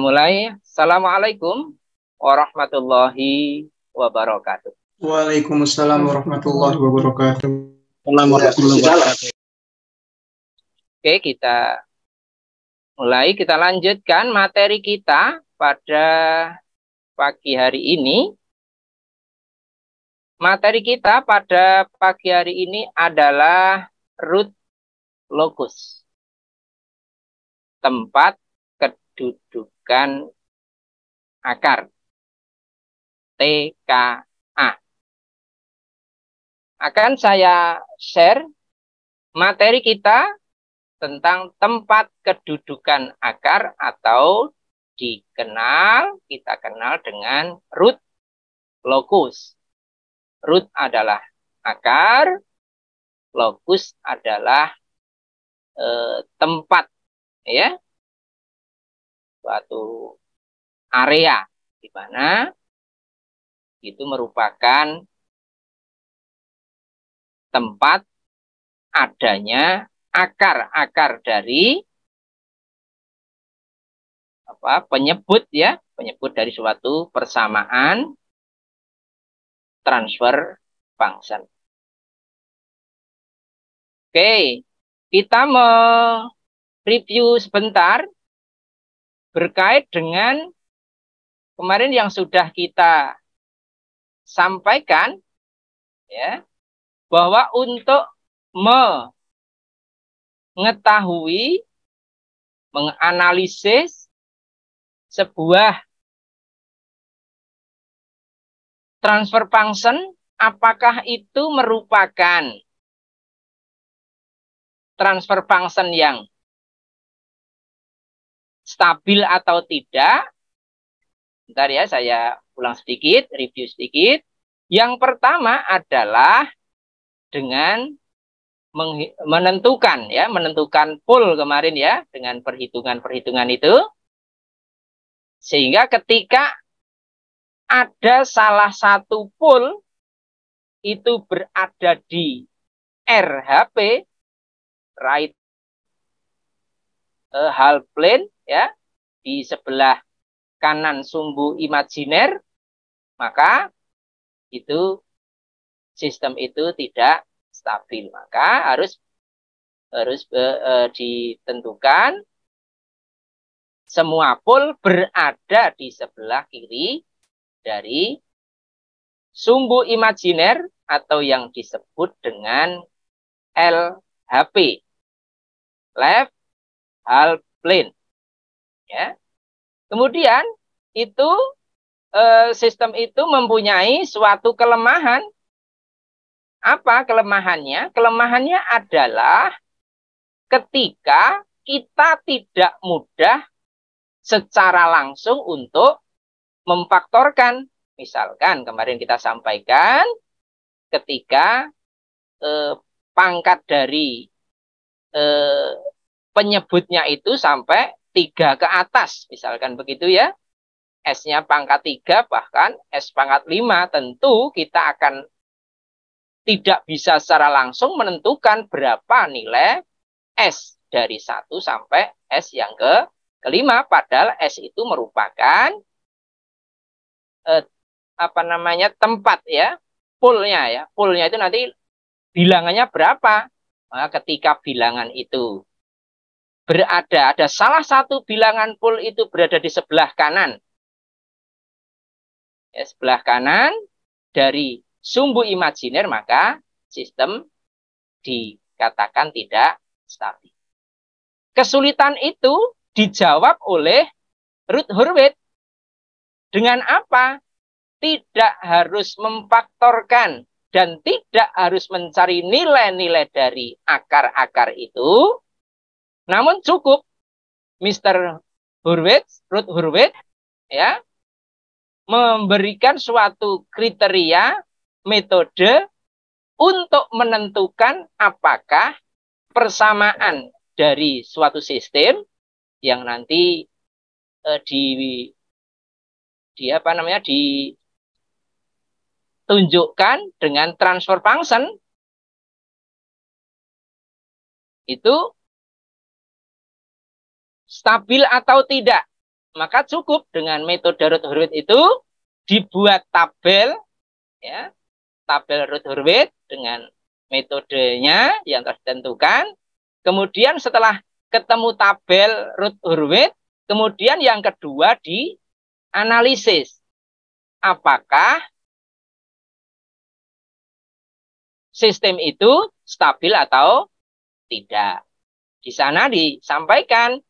mulai. Assalamualaikum warahmatullahi wabarakatuh. Waalaikumsalam warahmatullahi wabarakatuh. Oke, kita mulai. Kita lanjutkan materi kita pada pagi hari ini. Materi kita pada pagi hari ini adalah root locus. Tempat kedudukan akar. TKA. Akan saya share materi kita tentang tempat kedudukan akar atau kita kenal dengan root locus. Root adalah akar, locus adalah tempat, ya, suatu area di mana itu merupakan tempat adanya akar-akar dari penyebut, ya, penyebut dari suatu persamaan transfer function. Oke, kita mereview sebentar berkait dengan kemarin yang sudah kita sampaikan, ya, bahwa untuk mengetahui, menganalisis sebuah transfer function, apakah itu merupakan transfer function yang stabil atau tidak. Bentar ya, saya ulang sedikit, review sedikit. Yang pertama adalah dengan menentukan, ya, menentukan pool kemarin, ya, dengan perhitungan-perhitungan itu. Sehingga ketika ada salah satu pool itu berada di RHP, right half plane, ya, di sebelah kanan sumbu imajiner, maka itu sistem itu tidak stabil. Maka harus ditentukan semua pool berada di sebelah kiri dari sumbu imajiner atau yang disebut dengan LHP, left half plane, ya. Kemudian itu sistem itu mempunyai suatu kelemahan. Apa kelemahannya? Kelemahannya adalah ketika kita tidak mudah secara langsung untuk memfaktorkan. Misalkan kemarin kita sampaikan ketika pangkat dari penyebutnya itu sampai 3 ke atas, misalkan begitu, ya. S-nya pangkat 3, bahkan S pangkat 5, tentu kita akan tidak bisa secara langsung menentukan berapa nilai S dari 1 sampai S yang kelima, padahal S itu merupakan tempat, ya, poolnya, ya. Poolnya itu nanti bilangannya berapa. Nah, ketika bilangan itu ada salah satu bilangan pool itu berada di sebelah kanan, ya, sebelah kanan dari sumbu imajiner, maka sistem dikatakan tidak stabil. Kesulitan itu dijawab oleh Ruth Hurwitz. Dengan apa? Tidak harus memfaktorkan dan tidak harus mencari nilai-nilai dari akar-akar itu, namun cukup Mr. Hurwitz, Ruth Hurwitz, ya, memberikan suatu kriteria metode untuk menentukan apakah persamaan dari suatu sistem yang nanti ditunjukkan dengan transfer function itu stabil atau tidak. maka cukup dengan metode Routh-Hurwitz itu dibuat tabel, ya, tabel Routh-Hurwitz dengan metodenya yang telah ditentukan. Kemudian setelah ketemu tabel Routh-Hurwitz, kemudian yang kedua dianalisis. Apakah sistem itu stabil atau tidak? Di sana disampaikan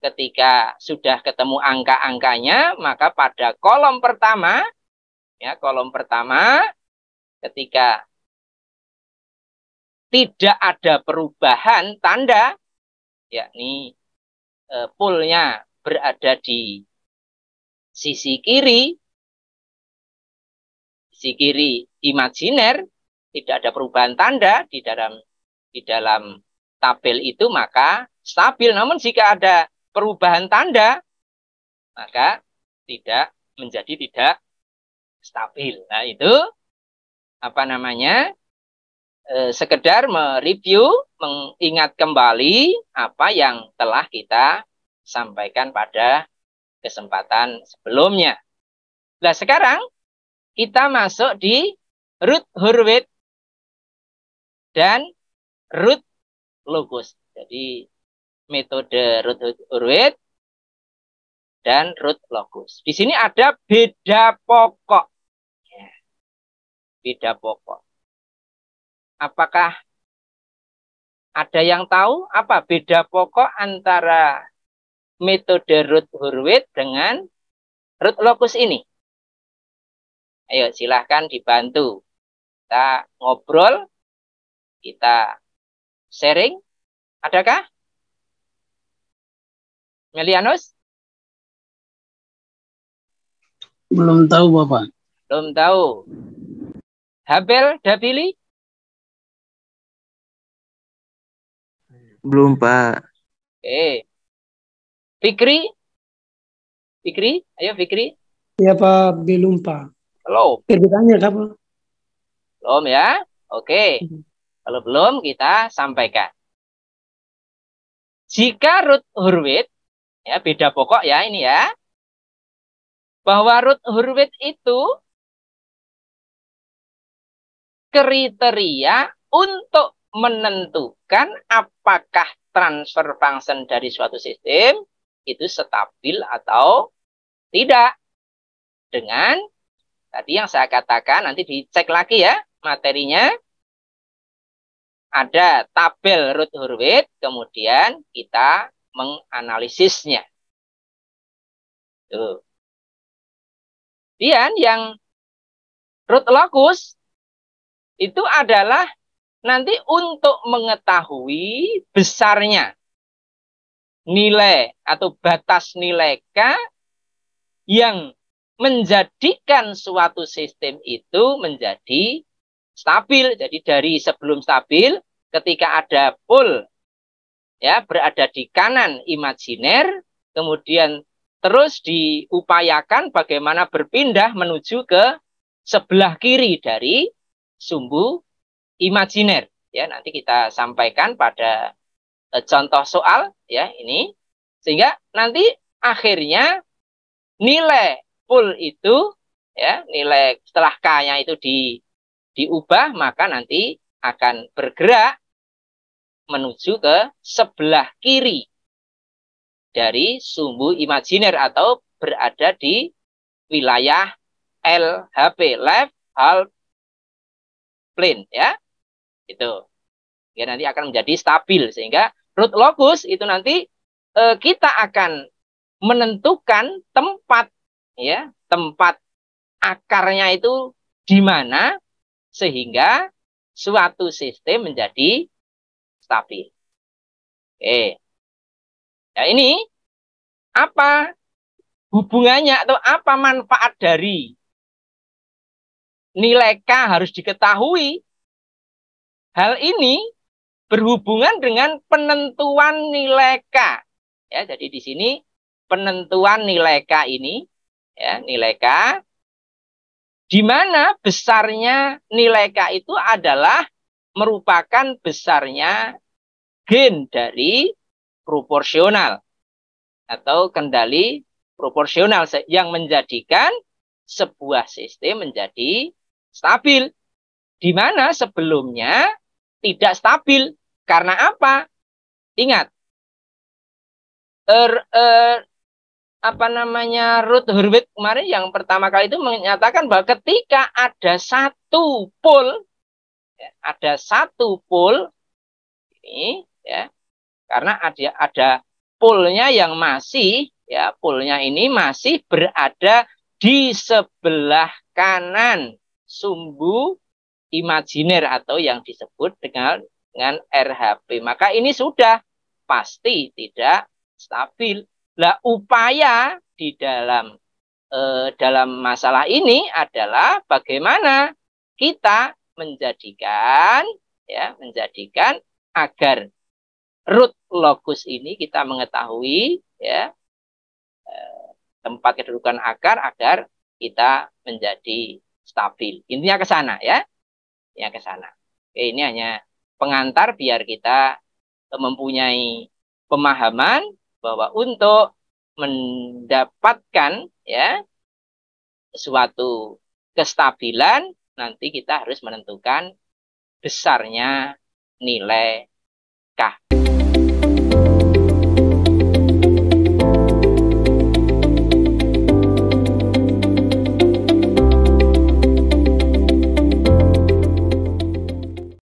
ketika sudah ketemu angka-angkanya, maka pada kolom pertama, ya, kolom pertama ketika tidak ada perubahan tanda, yakni poolnya berada di sisi kiri imajiner, tidak ada perubahan tanda di dalam tabel itu, maka stabil. Namun jika ada perubahan tanda, maka tidak stabil. Nah, itu apa namanya? Sekedar mereview, mengingat kembali apa yang telah kita sampaikan pada kesempatan sebelumnya. Nah, sekarang kita masuk di Routh-Hurwitz dan Routh-Locus. Jadi metode Routh-Hurwitz dan Routh-Locus. Di sini ada beda pokok. Ya. Beda pokok. Apakah ada yang tahu apa beda pokok antara metode Routh-Hurwitz dengan Routh-Locus ini? Ayo silahkan dibantu. Kita ngobrol, kita sharing. Adakah? Melianus? Belum tahu, Bapak. Belum tahu. Habel, Dabili? Belum, Pak. Oke. Fikri? Fikri? Ayo Fikri. Ya, Pak. Belum, Pak. Belum. Perbedaannya apa? Belum ya? Oke. Kalau belum, kita sampaikan. Jika Routh-Hurwitz, ya beda pokok ya ini ya, bahwa Routh-Hurwitz itu kriteria untuk menentukan apakah transfer function dari suatu sistem itu stabil atau tidak. Dengan tadi yang saya katakan, nanti dicek lagi ya materinya. Ada tabel Routh-Hurwitz, kemudian kita menganalisisnya. Tuh. Kemudian yang Routh-Locus itu adalah nanti untuk mengetahui besarnya nilai atau batas nilai K yang menjadikan suatu sistem itu menjadi stabil. Jadi dari sebelum stabil, ketika ada pool ya berada di kanan imajiner, kemudian terus diupayakan bagaimana berpindah menuju ke sebelah kiri dari sumbu imajiner. Ya, nanti kita sampaikan pada contoh soal ya ini, sehingga nanti akhirnya nilai pool itu ya, nilai setelah K-nya itu diubah, maka nanti akan bergerak menuju ke sebelah kiri dari sumbu imajiner atau berada di wilayah LHP, left half plane ya. Itu. Ya nanti akan menjadi stabil, sehingga Routh-Locus itu nanti kita akan menentukan tempat ya, tempat akarnya itu di mana sehingga suatu sistem menjadi stabil. Oke. Nah, ini apa hubungannya atau apa manfaat dari nilai K harus diketahui? Hal ini berhubungan dengan penentuan nilai K. Ya, jadi di sini penentuan nilai K ini ya, nilai K di mana besarnya nilai K itu adalah merupakan besarnya gain dari proporsional atau kendali proporsional yang menjadikan sebuah sistem menjadi stabil. Di mana sebelumnya tidak stabil. Karena apa? Ingat, Ruth Hurwitz kemarin yang pertama kali itu menyatakan bahwa ketika ada satu pole ini, ya, karena ada pole-nya yang masih, ya, pole-nya ini masih berada di sebelah kanan sumbu imajiner atau yang disebut dengan RHP. Maka ini sudah pasti tidak stabil. Lah, upaya di dalam masalah ini adalah bagaimana kita menjadikan agar root locus ini kita mengetahui, ya, tempat kedudukan akar agar kita menjadi stabil. Intinya ke sana, ya. Ya, ke sana. Oke, ini hanya pengantar biar kita mempunyai pemahaman bahwa untuk mendapatkan, ya, suatu kestabilan nanti kita harus menentukan besarnya nilai K.